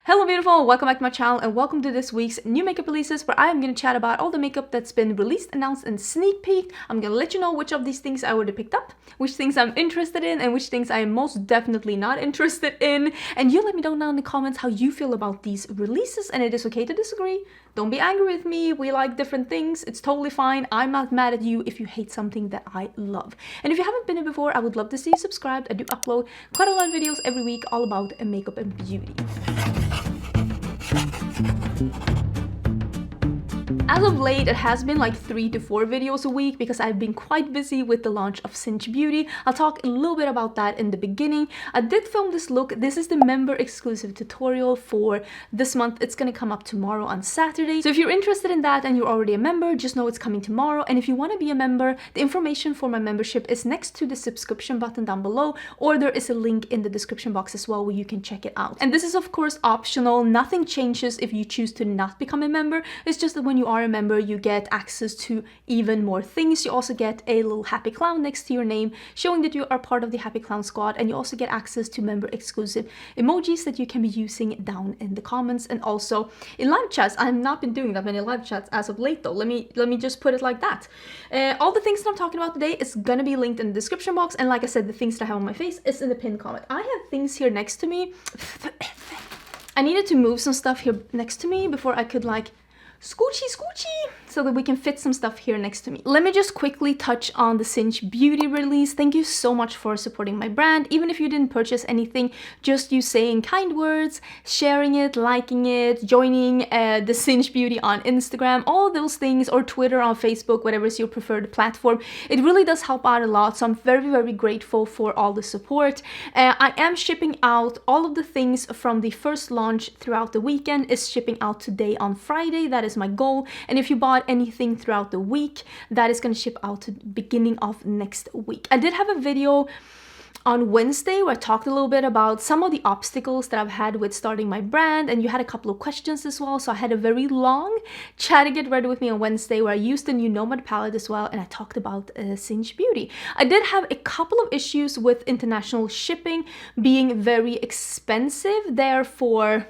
Hello beautiful, welcome back to my channel and welcome to this week's new makeup releases where I am going to chat about all the makeup that's been released, announced and sneak peeked. I'm going to let you know which of these things I already picked up, which things I'm interested in and which things I am most definitely not interested in. And you let me know down in the comments how you feel about these releases, and it is okay to disagree. Don't be angry with me, we like different things, it's totally fine. I'm not mad at you if you hate something that I love. And if you haven't been here before, I would love to see you subscribed. I do upload quite a lot of videos every week all about makeup and beauty. As of late, it has been like 3 to 4 videos a week because I've been quite busy with the launch of Cinch Beauty. I'll talk a little bit about that in the beginning. I did film this look. This is the member exclusive tutorial for this month. It's gonna come up tomorrow on Saturday. So if you're interested in that and you're already a member, just know it's coming tomorrow. And if you want to be a member, the information for my membership is next to the subscription button down below, or there is a link in the description box as well where you can check it out. And this is of course optional. Nothing changes if you choose to not become a member. It's just that when you are a member, you get access to even more things. You also get a little happy clown next to your name showing that you are part of the happy clown squad, and you also get access to member exclusive emojis that you can be using down in the comments and also in live chats. I have not been doing that many live chats as of late though. Let me just put it like that. All the things that I'm talking about today is gonna be linked in the description box, and like I said, the things that I have on my face is in the pinned comment. I have things here next to me. I needed to move some stuff here next to me before I could like scoochy so that we can fit some stuff here next to me. Let me just quickly touch on the Cinch Beauty release. Thank you so much for supporting my brand. Even if you didn't purchase anything, just you saying kind words, sharing it, liking it, joining the Cinch Beauty on Instagram, all those things, or Twitter, on Facebook, whatever is your preferred platform. It really does help out a lot, so I'm very grateful for all the support. I am shipping out all of the things from the first launch throughout the weekend. Is shipping out today on Friday. That is my goal. And if you bought anything throughout the week, that is going to ship out to the beginning of next week. I did have a video on Wednesday where I talked a little bit about some of the obstacles that I've had with starting my brand, and you had a couple of questions as well, so I had a very long chat to get ready with me on Wednesday where I used the new Nomad palette as well, and I talked about Cinch Beauty. I did have a couple of issues with international shipping being very expensive, therefore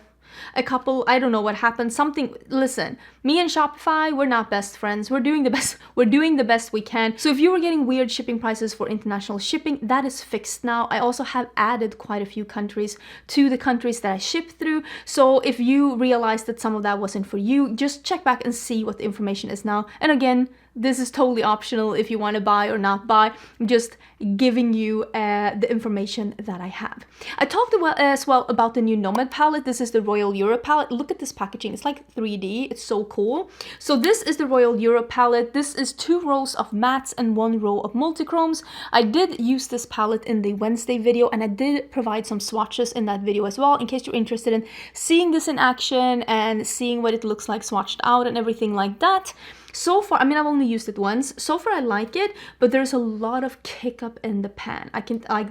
a couple, I don't know what happened, something. Listen, me and Shopify, we're not best friends. We're doing the best we can. So if you were getting weird shipping prices for international shipping, that is fixed now. I also have added quite a few countries to the countries that I ship through. So if you realize that some of that wasn't for you, just check back and see what the information is now. And again, this is totally optional if you want to buy or not buy. I'm just giving you the information that I have. I talked as well about the new Nomad palette. This is the Royal Europe palette. Look at this packaging. It's like 3D. It's so cool. So this is the Royal Europe palette. This is 2 rows of mattes and 1 row of multichromes. I did use this palette in the Wednesday video, and I did provide some swatches in that video as well in case you're interested in seeing this in action and seeing what it looks like swatched out and everything like that. So far, I mean, I've only used it once. So far, I like it, but there's a lot of kick up in the pan.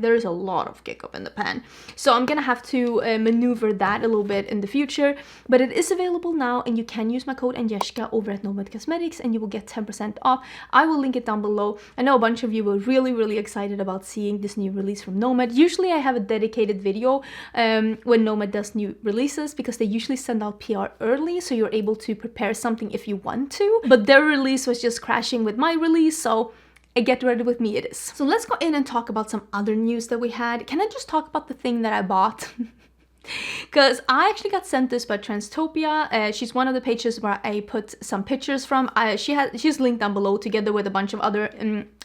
There's a lot of kick up in the pan. So I'm gonna have to maneuver that a little bit in the future, but it is available now, and you can use my code Agnieszka over at Nomad Cosmetics, and you will get 10% off. I will link it down below. I know a bunch of you were really excited about seeing this new release from Nomad. Usually, I have a dedicated video when Nomad does new releases because they usually send out PR early, so you're able to prepare something if you want to. But their release was just crashing with my release, so get ready with me it is. So let's go in and talk about some other news that we had. Can I just talk about the thing that I bought? Because I actually got sent this by Transtopia. She's one of the pages where I put some pictures from. She's linked down below together with a bunch of other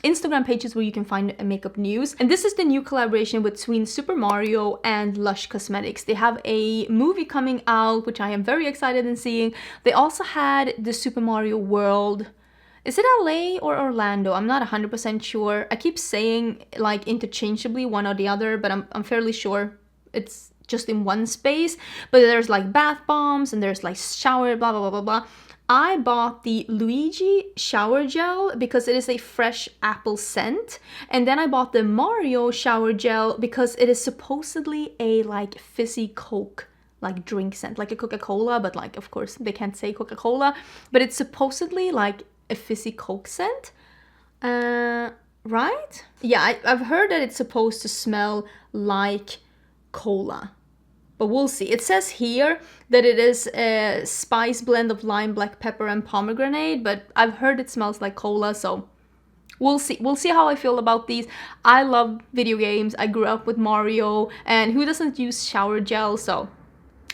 Instagram pages where you can find makeup news. And this is the new collaboration between Super Mario and Lush Cosmetics. They have a movie coming out, which I am very excited in seeing. They also had the Super Mario World. Is it LA or Orlando? I'm not 100% sure. I keep saying like interchangeably one or the other, but I'm fairly sure it's just in one space. But there's like bath bombs and there's like shower, blah blah blah blah blah. I bought the Luigi shower gel because it is a fresh apple scent, and then I bought the Mario shower gel because it is supposedly a like fizzy Coke like drink scent, like a Coca-Cola, but like of course they can't say Coca-Cola, but it's supposedly like a fizzy Coke scent. Right? Yeah, I've heard that it's supposed to smell like cola. but we'll see. It says here that it is a spice blend of lime, black pepper, and pomegranate, but I've heard it smells like cola, so we'll see. We'll see how I feel about these. I love video games. I grew up with Mario, and who doesn't use shower gel? So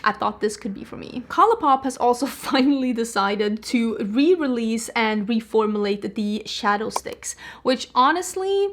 I thought this could be for me. Colourpop has also finally decided to re-release and reformulate the Shadow Stix, which honestly,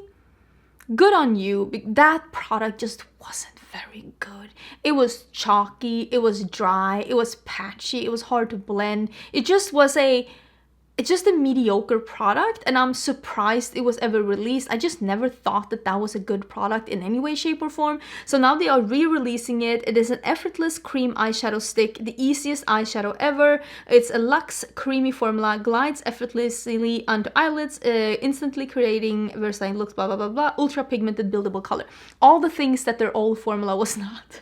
good on you. That product just wasn't very good. It was chalky, it was dry, it was patchy, it was hard to blend. It's just a mediocre product, and I'm surprised it was ever released. I just never thought that that was a good product in any way, shape, or form. So now they are re-releasing it. It is an effortless cream eyeshadow stick, the easiest eyeshadow ever. It's a luxe creamy formula, glides effortlessly onto eyelids, instantly creating versatile looks, blah, blah, blah, blah, ultra pigmented buildable color. All the things that their old formula was not.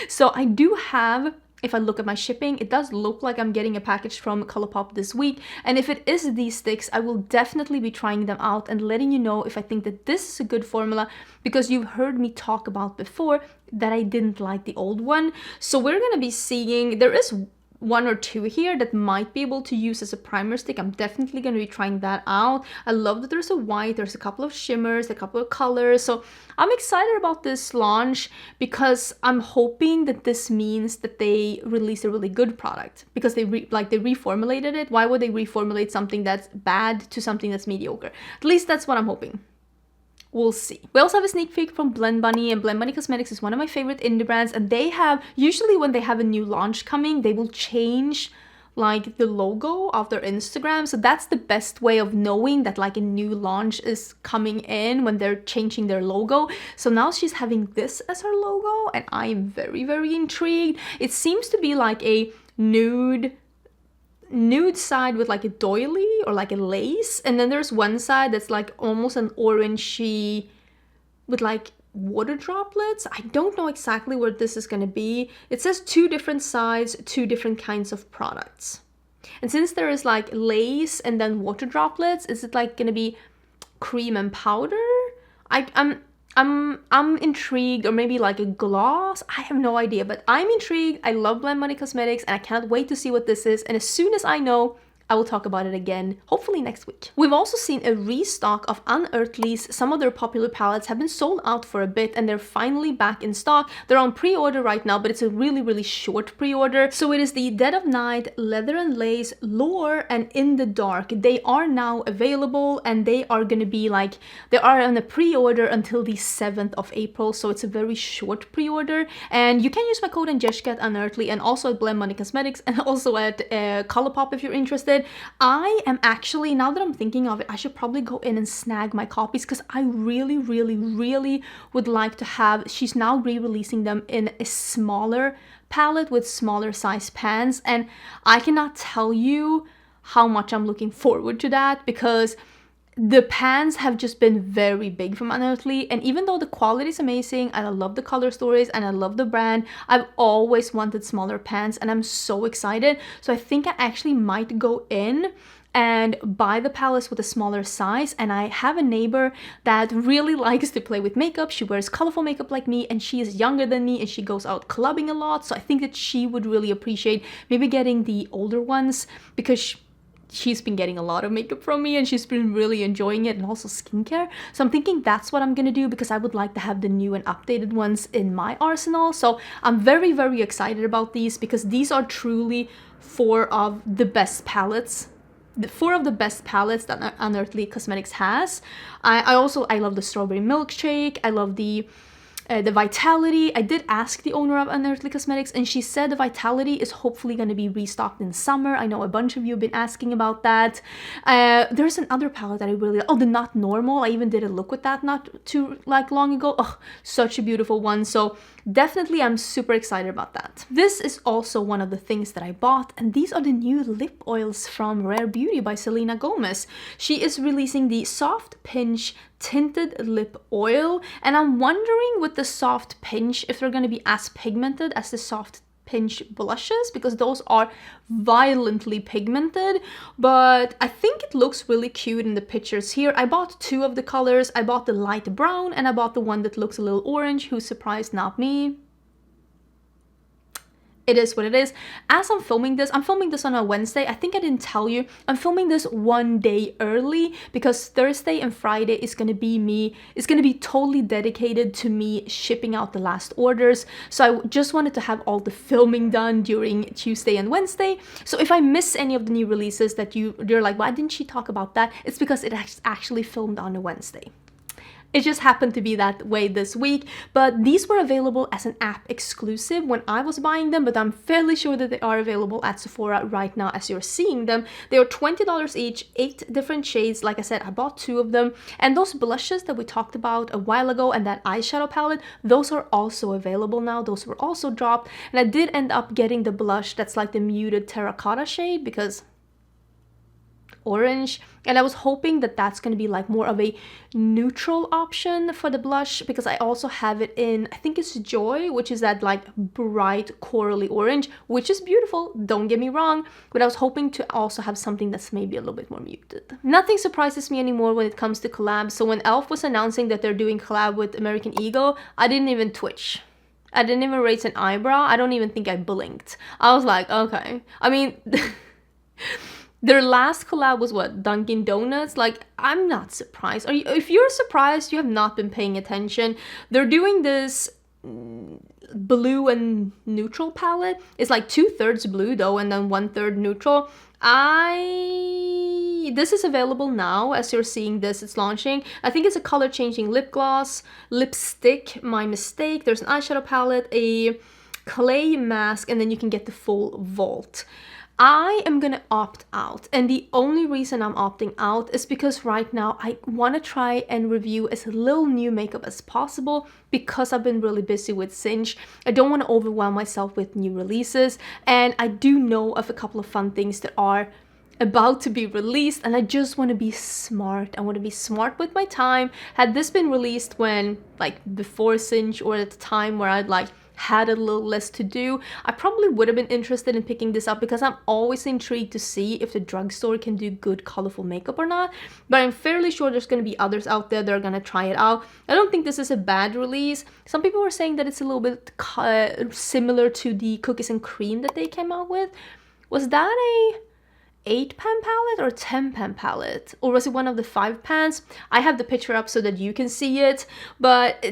So I do have, if I look at my shipping, it does look like I'm getting a package from Colourpop this week. And if it is these sticks, I will definitely be trying them out and letting you know if I think that this is a good formula, because you've heard me talk about before that I didn't like the old one. So we're gonna be seeing, there is one or two here that might be able to use as a primer stick. I'm definitely going to be trying that out. I love that there's a white, there's a couple of shimmers, a couple of colors. So I'm excited about this launch because I'm hoping that this means that they released a really good product, because they reformulated it. Why would they reformulate something that's bad to something that's mediocre? At least that's what I'm hoping. We'll see. We also have a sneak peek from Blend Bunny, and Blend Bunny Cosmetics is one of my favorite indie brands, and they have, usually when they have a new launch coming, they will change like the logo of their Instagram. So that's the best way of knowing that like a new launch is coming in, when they're changing their logo. So now she's having this as her logo, and I am very, very intrigued. It seems to be like a nude side with like a doily or like a lace, and then there's one side that's like almost an orangey with like water droplets. I don't know exactly what this is going to be. It says 2 different sides, 2 different kinds of products, and since there is like lace and then water droplets, is it like going to be cream and powder? I'm intrigued, or maybe like a gloss. I have no idea, but I'm intrigued. I love Blend Bunny Cosmetics, and I cannot wait to see what this is. And as soon as I know, I will talk about it again, hopefully next week. We've also seen a restock of Unearthly's. Some of their popular palettes have been sold out for a bit, and they're finally back in stock. They're on pre-order right now, but it's a really, really short pre-order. So it is the Dead of Night, Leather and Lace, Lure, and In the Dark. They are now available, and they are gonna be like, they are on a pre-order until the 7th of April, so it's a very short pre-order. And you can use my code Angeshka at Unearthly, and also at Blend Bunny Cosmetics, and also at Colourpop if you're interested. I am actually, now that I'm thinking of it, I should probably go in and snag my copies, because I really, really, really would like to have, she's now re-releasing them in a smaller palette with smaller size pans, and I cannot tell you how much I'm looking forward to that, because the pans have just been very big from Unearthly, and even though the quality is amazing and I love the color stories and I love the brand, I've always wanted smaller pans, and I'm so excited. So I think I actually might go in and buy the palettes with a smaller size. And I have a neighbor that really likes to play with makeup. She wears colorful makeup like me, and she is younger than me, and she goes out clubbing a lot. So I think that she would really appreciate maybe getting the older ones, because she's been getting a lot of makeup from me and she's been really enjoying it, and also skincare. So I'm thinking that's what I'm gonna do, because I would like to have the new and updated ones in my arsenal. So I'm very, very excited about these, because these are truly 4 of the best palettes. The 4 of the best palettes that Unearthly Cosmetics has. I love the strawberry milkshake. I love the Vitality. I did ask the owner of Unearthly Cosmetics, and she said the Vitality is hopefully going to be restocked in summer. I know a bunch of you have been asking about that. There's another palette that I really, the Not Normal. I even did a look with that not too long ago. Oh, such a beautiful one. So definitely I'm super excited about that. This is also one of the things that I bought, and these are the new lip oils from Rare Beauty by Selena Gomez. She is releasing the Soft Pinch Tinted Lip Oil, and I'm wondering with the Soft Pinch if they're going to be as pigmented as the Soft Pinch blushes, because those are violently pigmented, but I think it looks really cute in the pictures here. I bought 2 of the colors. I bought the light brown, and I bought the one that looks a little orange. Who surprised? Not me. it is what it is. As I'm filming this on a Wednesday. I think I didn't tell you, I'm filming this one day early because Thursday and Friday is gonna be totally dedicated to me shipping out the last orders. So I just wanted to have all the filming done during Tuesday and Wednesday. So if I miss any of the new releases that you're like, why didn't she talk about that? It's because it actually filmed on a Wednesday. It just happened to be that way this week, but these were available as an app exclusive when I was buying them, but I'm fairly sure that they are available at Sephora right now as you're seeing them. They are $20 each, 8 different shades. Like I said, I bought 2 of them. And those blushes that we talked about a while ago and that eyeshadow palette, those are also available now. Those were also dropped. And I did end up getting the blush that's like the muted terracotta shade because orange, and I was hoping that that's going to be like more of a neutral option for the blush because I also have it in, I think it's Joy, which is that like bright corally orange, which is beautiful, don't get me wrong, but I was hoping to also have something that's maybe a little bit more muted. Nothing surprises me anymore when it comes to collabs, so when e.l.f. was announcing that they're doing collab with American Eagle, I didn't even twitch. I didn't even raise an eyebrow. I don't even think I blinked. I was like, okay. I mean, their last collab was what? Dunkin' Donuts? Like, I'm not surprised. If you're surprised, you have not been paying attention. They're doing this blue and neutral palette. It's like 2/3 blue though, and then 1/3 neutral. This is available now as you're seeing this. It's launching. I think it's a color changing lip gloss, lipstick, my mistake. There's an eyeshadow palette, a clay mask, and then you can get the full vault. I am gonna opt out, and the only reason I'm opting out is because right now I want to try and review as little new makeup as possible because I've been really busy with Singe. I don't want to overwhelm myself with new releases, and I do know of a couple of fun things that are about to be released, and I just want to be smart. I want to be smart with my time. Had this been released when, like, before Singe or at the time where I'd like had a little less to do, I probably would have been interested in picking this up because I'm always intrigued to see if the drugstore can do good colorful makeup or not, but I'm fairly sure there's going to be others out there that are going to try it out. I don't think this is a bad release. Some people were saying that it's a little bit similar to the cookies and cream that they came out with. Was that a 8-pan palette or 10-pan palette? Or was it one of the 5 pans? I have the picture up so that you can see it, but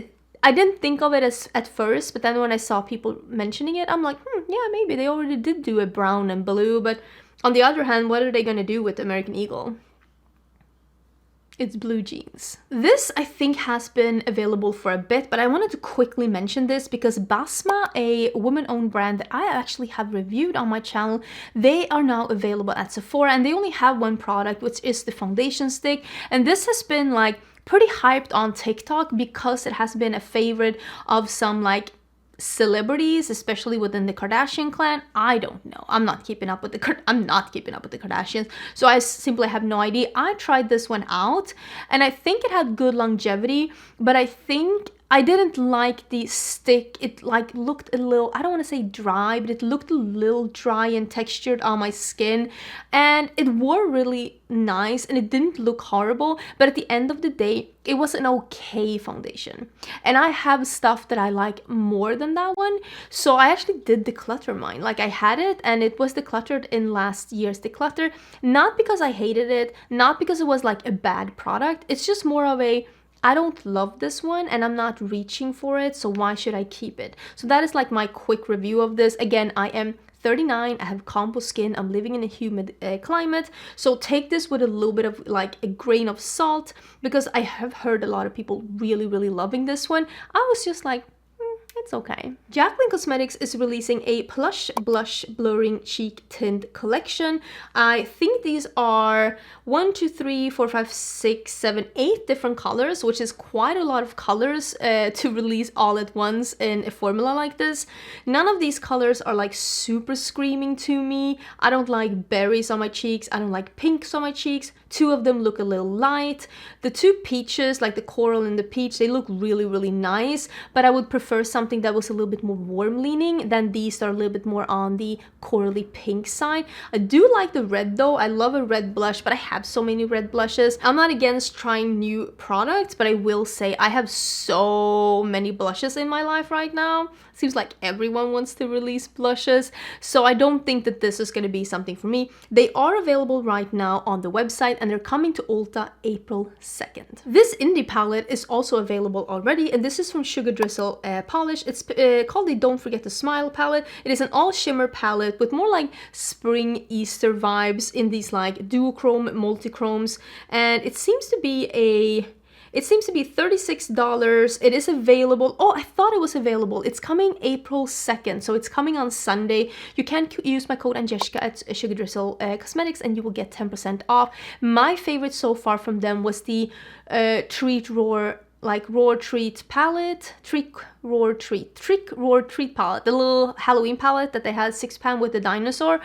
I didn't think of it as at first, but then when I saw people mentioning it, I'm like, yeah, maybe they already did do a brown and blue, but on the other hand, what are they gonna do with American Eagle? It's blue jeans. This, I think, has been available for a bit, but I wanted to quickly mention this because Basma, a woman-owned brand that I actually have reviewed on my channel, they are now available at Sephora, and they only have one product, which is the foundation stick, and this has been like pretty hyped on TikTok because it has been a favorite of some like celebrities, especially within the Kardashian clan. I don't know. I'm not keeping up with the Kardashians, so I simply have no idea. I tried this one out, and I think it had good longevity, but I think I didn't like the stick. It like looked a little, I don't want to say dry, but it looked a little dry and textured on my skin, and it wore really nice and it didn't look horrible, but at the end of the day, it was an okay foundation. And I have stuff that I like more than that one, so I actually did declutter mine. Like, I had it and it was decluttered in last year's declutter, not because I hated it, not because it was like a bad product. It's just more of a, I don't love this one and I'm not reaching for it, so why should I keep it? So that is like my quick review of this. Again, I am 39, I have combo skin, I'm living in a humid climate, so take this with a little bit of like a grain of salt because I have heard a lot of people really loving this one. I was just like, it's okay. Jacqueline Cosmetics is releasing a Plush Blush Blurring Cheek Tint collection. I think these are 1, 2, 3, 4, 5, 6, 7, 8 different colors, which is quite a lot of colors to release all at once in a formula like this. None of these colors are like super screaming to me. I don't like berries on my cheeks. I don't like pinks on my cheeks. 2 of them look a little light. The 2 peaches, like the coral and the peach, they look really nice, but I would prefer something think that was a little bit more warm leaning than these that are a little bit more on the corally pink side. I do like the red though. I love a red blush, but I have so many red blushes. I'm not against trying new products, but I will say I have so many blushes in my life right now. Seems like everyone wants to release blushes, so I don't think that this is going to be something for me. They are available right now on the website and they're coming to Ulta April 2nd. This indie palette is also available already, and this is from Sugar Drizzle Polish. It's called the Don't Forget to Smile palette. It is an all shimmer palette with more like spring Easter vibes in these like duochrome, multichromes, and it seems to be $36. It is available. Oh, I thought it was available. It's coming April 2nd, so it's coming on Sunday. You can use my code Agnieszka at Sugar Drizzle Cosmetics and you will get 10% off. My favorite so far from them was the Roar Treat palette, Trick Roar Treat palette, the little Halloween palette that they had 6-pan with the dinosaur.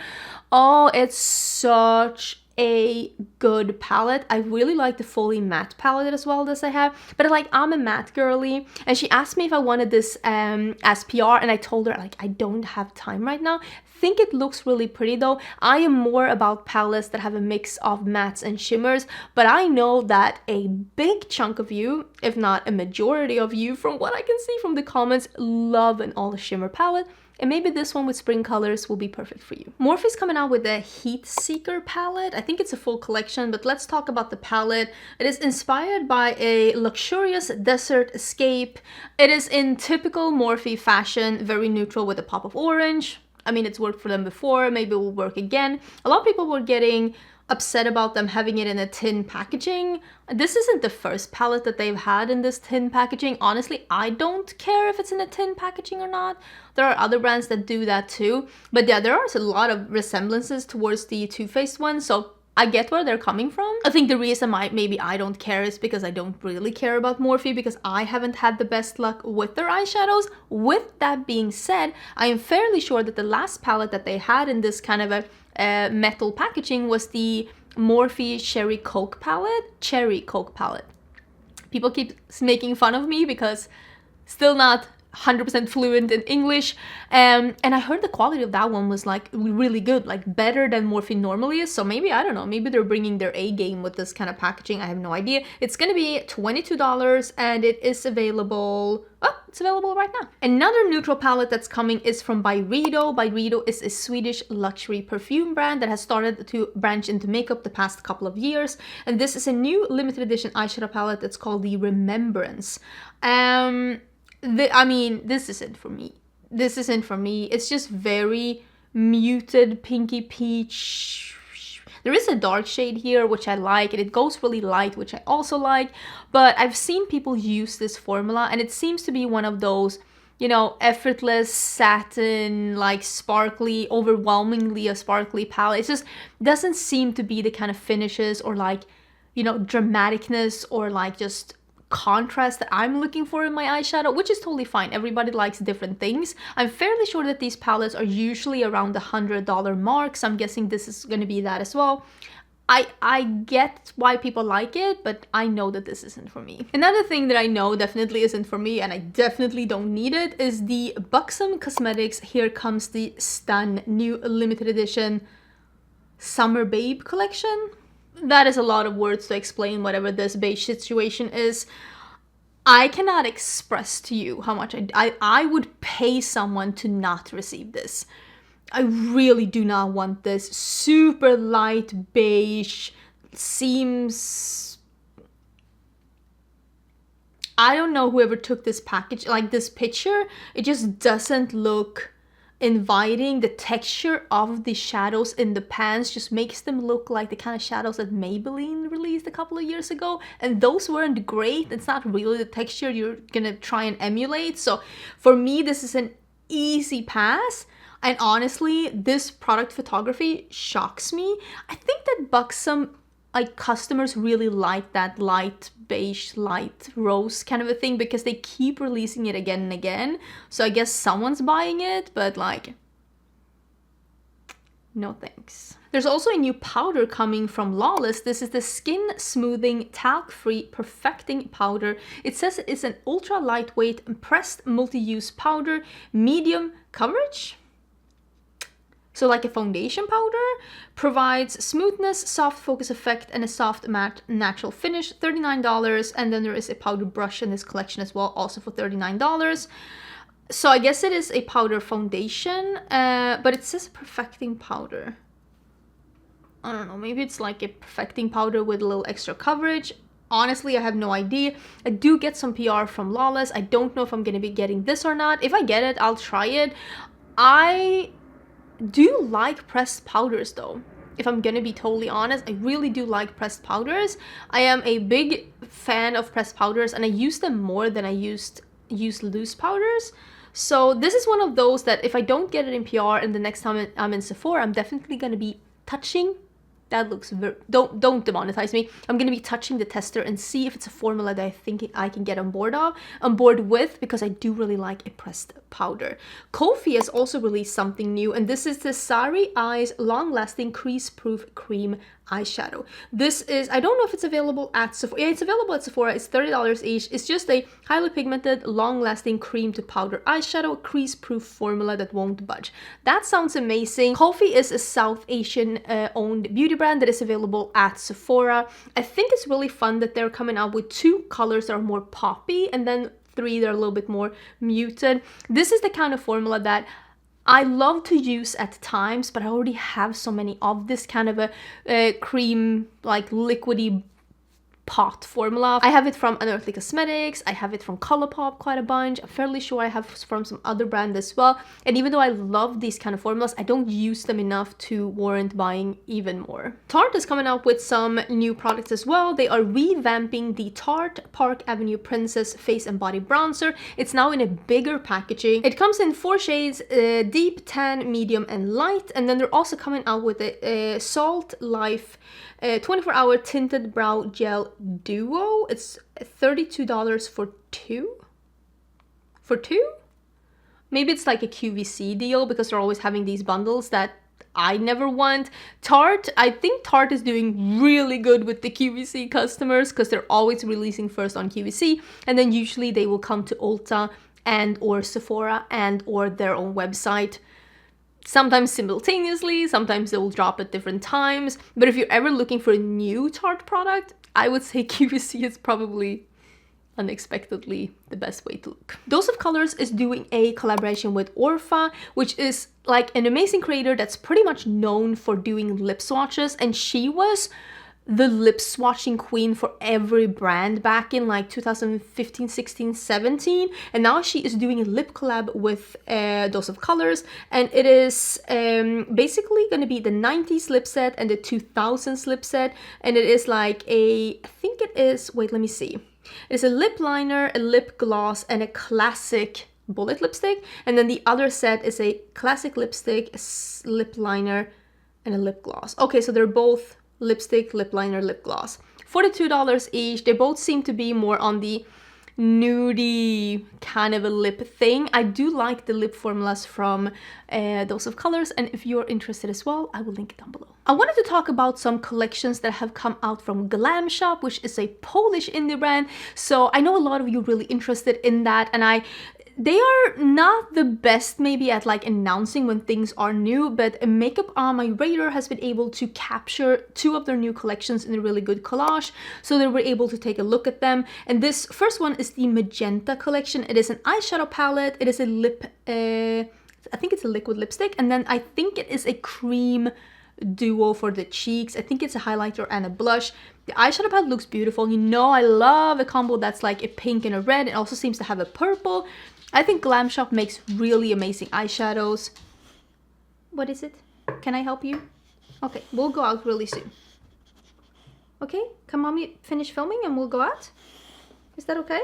Oh, it's such a good palette. I really like the fully matte palette as well as I have, but like I'm a matte girly, and she asked me if I wanted this as PR, and I told her like I don't have time right now. Think it looks really pretty though. I am more about palettes that have a mix of mattes and shimmers, but I know that a big chunk of you, if not a majority of you, from what I can see from the comments, love an all shimmer palette. And maybe this one with spring colors will be perfect for you. Morphe is coming out with a Heatseeker palette. I think it's a full collection, but let's talk about the palette. It is inspired by a luxurious desert escape. It is in typical Morphe fashion, very neutral with a pop of orange. I mean, it's worked for them before, maybe it will work again. A lot of people were getting upset about them having it in a tin packaging. This isn't the first palette that they've had in this tin packaging. Honestly, I don't care if it's in a tin packaging or not. There are other brands that do that too. But yeah, there are a lot of resemblances towards the Too Faced one, so I get where they're coming from. I think the reason maybe I don't care is because I don't really care about Morphe, because I haven't had the best luck with their eyeshadows. With that being said, I am fairly sure that the last palette that they had in this kind of a metal packaging was the Morphe Cherry Coke palette. People keep making fun of me because still not 100% fluent in English, and I heard the quality of that one was like really good, like better than Morphe normally is. So maybe, I don't know, maybe they're bringing their A game with this kind of packaging. I have no idea. It's gonna be $22 and it is available. Oh, it's available right now. Another neutral palette that's coming is from Byredo. Byredo is a Swedish luxury perfume brand that has started to branch into makeup the past couple of years, and this is a new limited edition eyeshadow palette that's called the Remembrance. I mean, this isn't for me. This isn't for me. It's just very muted pinky peach. There is a dark shade here, which I like, and it goes really light, which I also like. But I've seen people use this formula, and it seems to be one of those, you know, effortless satin, like sparkly, overwhelmingly a sparkly palette. It just doesn't seem to be the kind of finishes or like, you know, dramaticness or like just contrast that I'm looking for in my eyeshadow, which is totally fine. Everybody likes different things. I'm fairly sure that these palettes are usually around the $100 mark, so I'm guessing this is going to be that as well. I get why people like it, but I know that this isn't for me. Another thing that I know definitely isn't for me, and I definitely don't need it, is the Buxom Cosmetics Here Comes the Stun new limited edition Summer Babe collection. That is a lot of words to explain whatever this beige situation is. I cannot express to you how much I would pay someone to not receive this. I really do not want this. Super light beige. Seems... I don't know whoever took this package, like this picture. It just doesn't look inviting. The texture of the shadows in the pans just makes them look like the kind of shadows that Maybelline released a couple of years ago, and those weren't great. It's not really the texture you're gonna try and emulate. So for me, this is an easy pass. And honestly, this product photography shocks me. I think that Buxom, like, customers really like that light beige, light rose kind of a thing because they keep releasing it again and again. So I guess someone's buying it, but like, no thanks. There's also a new powder coming from Lawless. This is the Skin Smoothing Talc-Free Perfecting Powder. It says it's an ultra lightweight pressed multi-use powder, medium coverage. So like a foundation powder, provides smoothness, soft focus effect, and a soft matte natural finish, $39. And then there is a powder brush in this collection as well, also for $39. So I guess it is a powder foundation, but it says perfecting powder. I don't know, maybe it's like a perfecting powder with a little extra coverage. Honestly, I have no idea. I do get some PR from Lawless. I don't know if I'm going to be getting this or not. If I get it, I'll try it. I do like pressed powders though. If I'm gonna be totally honest, I really do like pressed powders. I am a big fan of pressed powders, and I use them more than I use loose powders. So this is one of those that if I don't get it in PR and the next time I'm in Sephora, I'm definitely gonna be touching. That looks very, don't demonetize me. I'm gonna be touching the tester and see if it's a formula that I think I can get on board with, because I do really like a pressed powder. Kulfi has also released something new, and this is the Zari Eyes Long Lasting Crease Proof Cream Eyeshadow. This is, I don't know if it's available at Sephora. Yeah, it's available at Sephora. It's $30 each. It's just a highly pigmented, long-lasting cream to powder eyeshadow, crease-proof formula that won't budge. That sounds amazing. Kulfi is a South Asian owned beauty brand that is available at Sephora. I think it's really fun that they're coming out with 2 colors that are more poppy, and then 3 that are a little bit more muted. This is the kind of formula that I love to use at times, but I already have so many of this kind of a cream, like liquidy pot formula. I have it from Unearthly Cosmetics, I have it from Colourpop quite a bunch. I'm fairly sure I have from some other brand as well. And even though I love these kind of formulas, I don't use them enough to warrant buying even more. Tarte is coming out with some new products as well. They are revamping the Tarte Park Avenue Princess Face and Body Bronzer. It's now in a bigger packaging. It comes in 4 shades, deep, tan, medium, and light. And then they're also coming out with a Salt Life 24-hour tinted brow gel duo. It's $32 for 2? For 2? Maybe it's like a QVC deal, because they're always having these bundles that I never want. Tarte, I think Tarte is doing really good with the QVC customers, because they're always releasing first on QVC, and then usually they will come to Ulta and or Sephora and or their own website. Sometimes simultaneously, sometimes they will drop at different times. But if you're ever looking for a new Tarte product, I would say QVC is probably unexpectedly the best way to look. Dose of Colors is doing a collaboration with Orpha, which is like an amazing creator that's pretty much known for doing lip swatches, and she was the lip swatching queen for every brand back in like 2015, 16, 17, and now she is doing a lip collab with Dose of Colors, and it is basically going to be the 90s lip set and the 2000s lip set, and it is like a, I think it is, wait, let me see. It's a lip liner, a lip gloss, and a classic bullet lipstick, and then the other set is a classic lipstick, a lip liner, and a lip gloss. Okay, so they're both lipstick, lip liner, lip gloss. $42 each. They both seem to be more on the nudie kind of a lip thing. I do like the lip formulas from Dose of Colors, and if you're interested as well, I will link it down below. I wanted to talk about some collections that have come out from Glam Shop, which is a Polish indie brand. So I know a lot of you really interested in that, and they are not the best maybe at like announcing when things are new, but Makeup on My Radar has been able to capture 2 of their new collections in a really good collage, so they were able to take a look at them. And this first one is the Magenta collection. It is an eyeshadow palette, it is a lip, I think it's a liquid lipstick, and then I think it is a cream duo for the cheeks. I think it's a highlighter and a blush. The eyeshadow palette looks beautiful. You know I love a combo that's like a pink and a red. It also seems to have a purple. I think Glam Shop makes really amazing eyeshadows. What is it? Can I help you? Okay, we'll go out really soon. Okay, can mommy finish filming and we'll go out? Is that okay?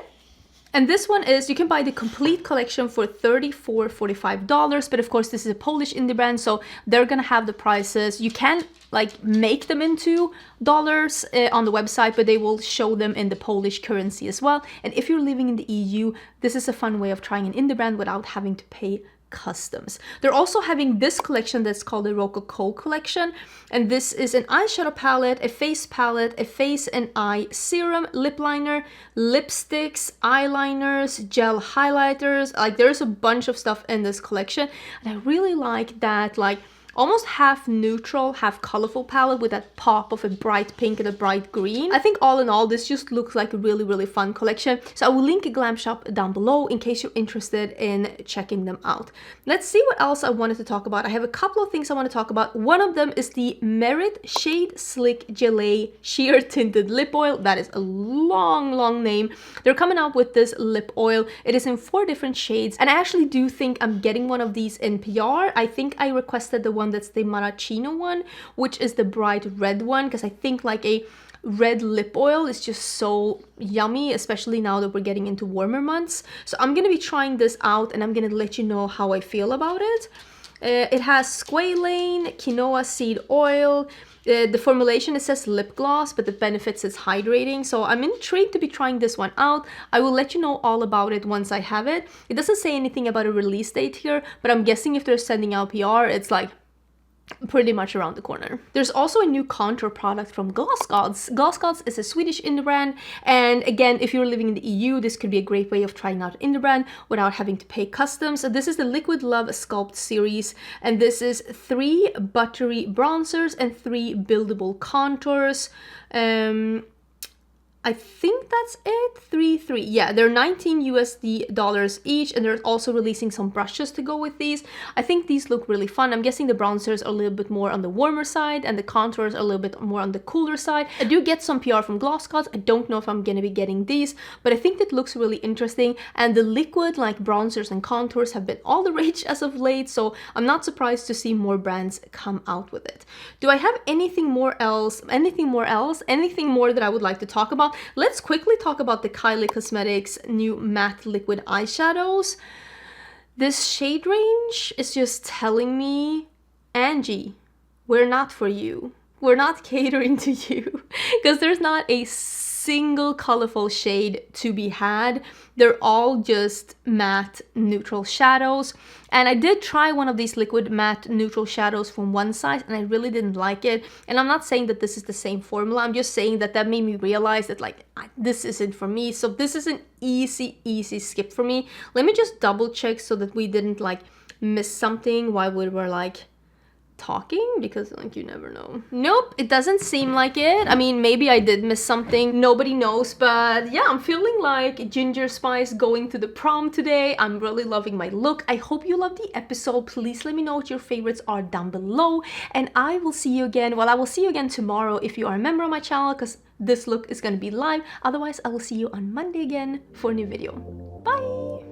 And this one is, you can buy the complete collection for $34-45, but of course this is a Polish indie brand, so they're gonna have the prices. You can like make them into dollars on the website, but they will show them in the Polish currency as well. And if you're living in the EU, this is a fun way of trying an indie brand without having to pay customs. They're also having this collection that's called the Rococo collection, and this is an eyeshadow palette, a face palette, a face and eye serum, lip liner, lipsticks, eyeliners, gel highlighters. Like, there's a bunch of stuff in this collection, and I really like that, like, almost half neutral, half colorful palette with that pop of a bright pink and a bright green. I think all in all, this just looks like a really, really fun collection. So I will link a Glam shop down below in case you're interested in checking them out. Let's see what else I wanted to talk about. I have a couple of things I want to talk about. One of them is the Merit Shade Slick Gelée Sheer Tinted Lip Oil. That is a long, long name. They're coming out with this lip oil. It is in 4 different shades, and I actually do think I'm getting one of these in PR. I think I requested the one that's the maraschino one, which is the bright red one, because I think like a red lip oil is just so yummy, especially now that we're getting into warmer months. So I'm gonna be trying this out, and I'm gonna let you know how I feel about it. It has squalane, quinoa seed oil. The formulation, it says lip gloss, but the benefits is hydrating. So I'm intrigued to be trying this one out. I will let you know all about it once I have it. It doesn't say anything about a release date here, but I'm guessing if they're sending out PR, it's like pretty much around the corner. There's also a new contour product from Gloss Gods. Gloss Gods is a Swedish indie brand, and again, if you're living in the EU, this could be a great way of trying out indie brand without having to pay customs. So this is the Liquid Love Sculpt series, and this is 3 buttery bronzers and 3 buildable contours. I think that's it. 3. Yeah, they're $19 each, and they're also releasing some brushes to go with these. I think these look really fun. I'm guessing the bronzers are a little bit more on the warmer side, and the contours are a little bit more on the cooler side. I do get some PR from Gloss Gods. I don't know if I'm gonna be getting these, but I think it looks really interesting. And the liquid like bronzers and contours have been all the rage as of late, so I'm not surprised to see more brands come out with it. Do I have anything more that I would like to talk about? Let's quickly talk about the Kylie Cosmetics new matte liquid eyeshadows. This shade range is just telling me, Angie, we're not for you. We're not catering to you, because there's not a single colorful shade to be had. They're all just matte neutral shadows, and I did try one of these liquid matte neutral shadows from one size, and I really didn't like it. And I'm not saying that this is the same formula, I'm just saying that made me realize that like this isn't for me. So this is an easy skip for me. Let me just double check so that we didn't like miss something while we were like talking, because like you never know. Nope, it doesn't seem like it. I mean, maybe I did miss something, nobody knows, but yeah, I'm feeling like Ginger Spice going to the prom today. I'm really loving my look. I hope you loved the episode. Please let me know what your favorites are down below, and I will see you again. Well, I will see you again tomorrow if you are a member of my channel, because this look is gonna be live. Otherwise, I will see you on Monday again for a new video. Bye!